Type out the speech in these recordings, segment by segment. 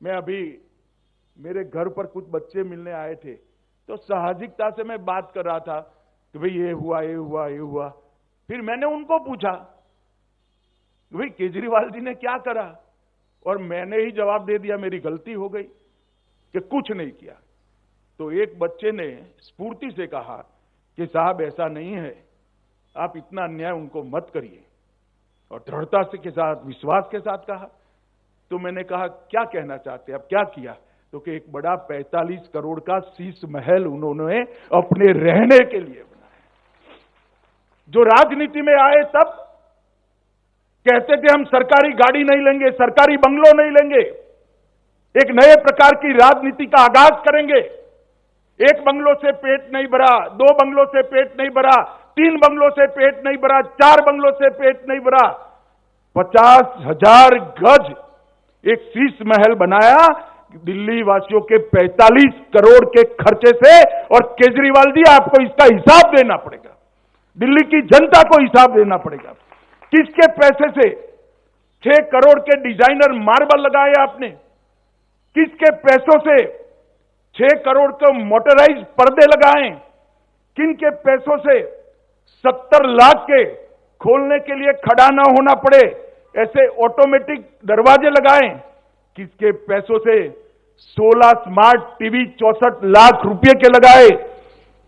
मैं अभी मेरे घर पर कुछ बच्चे मिलने आए थे, तो साहजिकता से मैं बात कर रहा था कि भाई ये हुआ ये हुआ ये हुआ। फिर मैंने उनको पूछा भाई केजरीवाल जी ने क्या करा, और मैंने ही जवाब दे दिया मेरी गलती हो गई कि कुछ नहीं किया। तो एक बच्चे ने स्फूर्ति से कहा कि साहब ऐसा नहीं है, आप इतना अन्याय उनको मत करिए, और दृढ़ता से के साथ विश्वास के साथ कहा। तो मैंने कहा क्या कहना चाहते हैं, अब क्या किया? तो कि एक बड़ा 45 करोड़ का शीश महल उन्होंने अपने रहने के लिए बनाया। जो राजनीति में आए तब कहते थे हम सरकारी गाड़ी नहीं लेंगे, सरकारी बंगलो नहीं लेंगे, एक नए प्रकार की राजनीति का आगाज करेंगे। एक बंगलो से पेट नहीं भरा, 2 बंगलों से पेट नहीं भरा, 3 बंगलों से पेट नहीं भरा, 4 बंगलों से पेट नहीं भरा, 50,000 गज एक शीश महल बनाया दिल्ली वासियों के 45 करोड़ के खर्चे से। और केजरीवाल जी आपको इसका हिसाब देना पड़ेगा, दिल्ली की जनता को हिसाब देना पड़ेगा। किसके पैसे से 6 करोड़ के डिजाइनर मार्बल लगाए आपने? किसके पैसों से 6 करोड़ के मोटराइज पर्दे लगाए? किन के पैसों से 70 लाख के खोलने के लिए खड़ा ना होना पड़े ऐसे ऑटोमेटिक दरवाजे लगाए? किसके पैसों से 16 स्मार्ट टीवी 64 लाख रुपए के लगाए?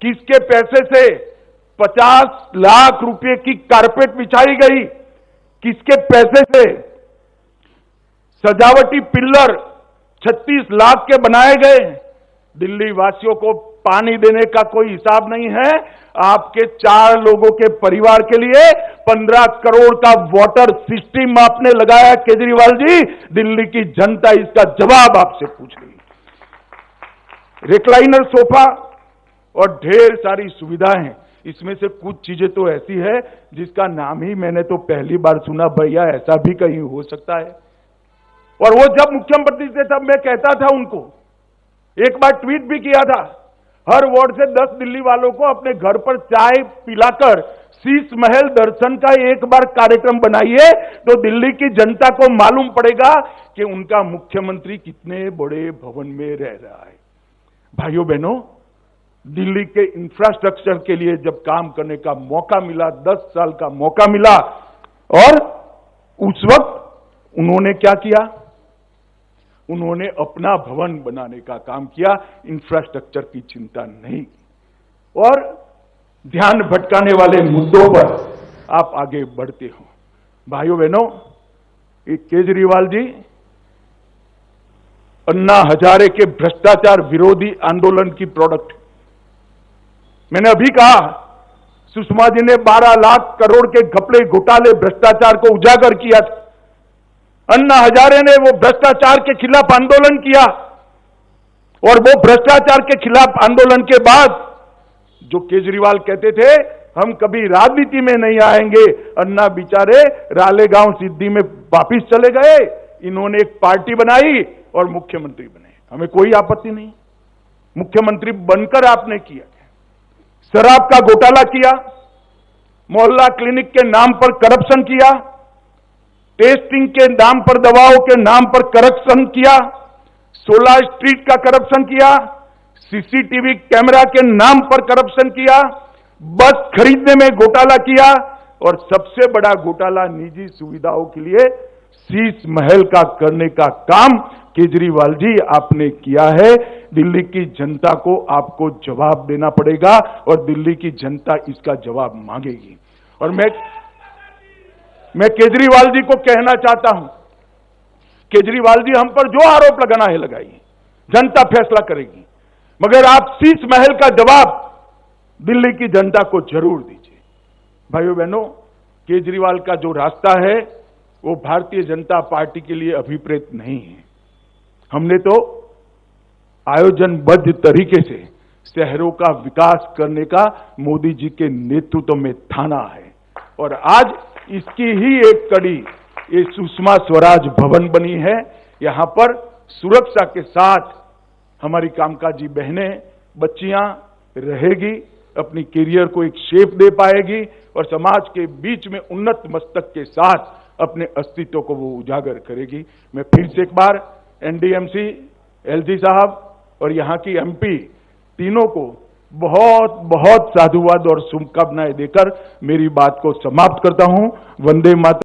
किसके पैसे से 50 लाख रुपए की कारपेट बिछाई गई? किसके पैसे से सजावटी पिल्लर 36 लाख के बनाए गए? दिल्ली वासियों को पानी देने का कोई हिसाब नहीं है। आपके 4 लोगों के परिवार के लिए 15 करोड़ का वाटर सिस्टम आपने लगाया केजरीवाल जी। दिल्ली की जनता इसका जवाब आपसे पूछ रही है। रिक्लाइनर सोफा और ढेर सारी सुविधाएं हैं, इसमें से कुछ चीजें तो ऐसी है जिसका नाम ही मैंने तो पहली बार सुना। भैया ऐसा भी कहीं हो सकता है? और वो जब मुख्यमंत्री थे तब मैं कहता था उनको, एक बार ट्वीट भी किया था, हर वार्ड से 10 दिल्ली वालों को अपने घर पर चाय पिलाकर शीश महल दर्शन का एक बार कार्यक्रम बनाइए, तो दिल्ली की जनता को मालूम पड़ेगा कि उनका मुख्यमंत्री कितने बड़े भवन में रह रहा है। भाइयों बहनों, दिल्ली के इंफ्रास्ट्रक्चर के लिए जब काम करने का मौका मिला, 10 साल का मौका मिला, और उस वक्त उन्होंने क्या किया? उन्होंने अपना भवन बनाने का काम किया, इंफ्रास्ट्रक्चर की चिंता नहीं की। और ध्यान भटकाने वाले मुद्दों पर आप आगे बढ़ते हो। भाइयों बहनों, एक केजरीवाल जी अन्ना हजारे के भ्रष्टाचार विरोधी आंदोलन की प्रोडक्ट। मैंने अभी कहा, सुषमा जी ने 12 लाख करोड़ के घपले घोटाले भ्रष्टाचार को उजागर किया था। अन्ना हजारे ने वो भ्रष्टाचार के खिलाफ आंदोलन किया, और वो भ्रष्टाचार के खिलाफ आंदोलन के बाद जो केजरीवाल कहते थे हम कभी राजनीति में नहीं आएंगे, अन्ना बेचारे रालेगांव सिद्धि में वापिस चले गए। इन्होंने एक पार्टी बनाई और मुख्यमंत्री बने। हमें कोई आपत्ति नहीं, मुख्यमंत्री बनकर आपने किया। शराब का घोटाला किया, मोहल्ला क्लिनिक के नाम पर करप्शन किया, टेस्टिंग के नाम पर दवाओं के नाम पर करप्शन किया, 16 स्ट्रीट का करप्शन किया, सीसीटीवी कैमरा के नाम पर करप्शन किया, बस खरीदने में घोटाला किया, और सबसे बड़ा घोटाला निजी सुविधाओं के लिए शीश महल का करने का काम केजरीवाल जी आपने किया है। दिल्ली की जनता को आपको जवाब देना पड़ेगा, और दिल्ली की जनता इसका जवाब मांगेगी। और मैं केजरीवाल जी को कहना चाहता हूं, केजरीवाल जी हम पर जो आरोप लगाना है लगाइए, जनता फैसला करेगी, मगर आप शीश महल का जवाब दिल्ली की जनता को जरूर दीजिए। भाइयों बहनों, केजरीवाल का जो रास्ता है वो भारतीय जनता पार्टी के लिए अभिप्रेत नहीं है। हमने तो आयोजनबद्ध तरीके से शहरों का विकास करने का मोदी जी के नेतृत्व में ठाना है, और आज इसकी ही एक कड़ी ये सुषमा स्वराज भवन बनी है। यहां पर सुरक्षा के साथ हमारी कामकाजी बहनें, बच्चियां रहेगी, अपनी करियर को एक शेप दे पाएगी, और समाज के बीच में उन्नत मस्तक के साथ अपने अस्तित्व को वो उजागर करेगी। मैं फिर से एक बार एनडीएमसी, एलजी साहब और यहाँ की एमपी तीनों को बहुत बहुत साधुवाद और शुभकामनाएं देकर मेरी बात को समाप्त करता हूं। वंदे मातरम।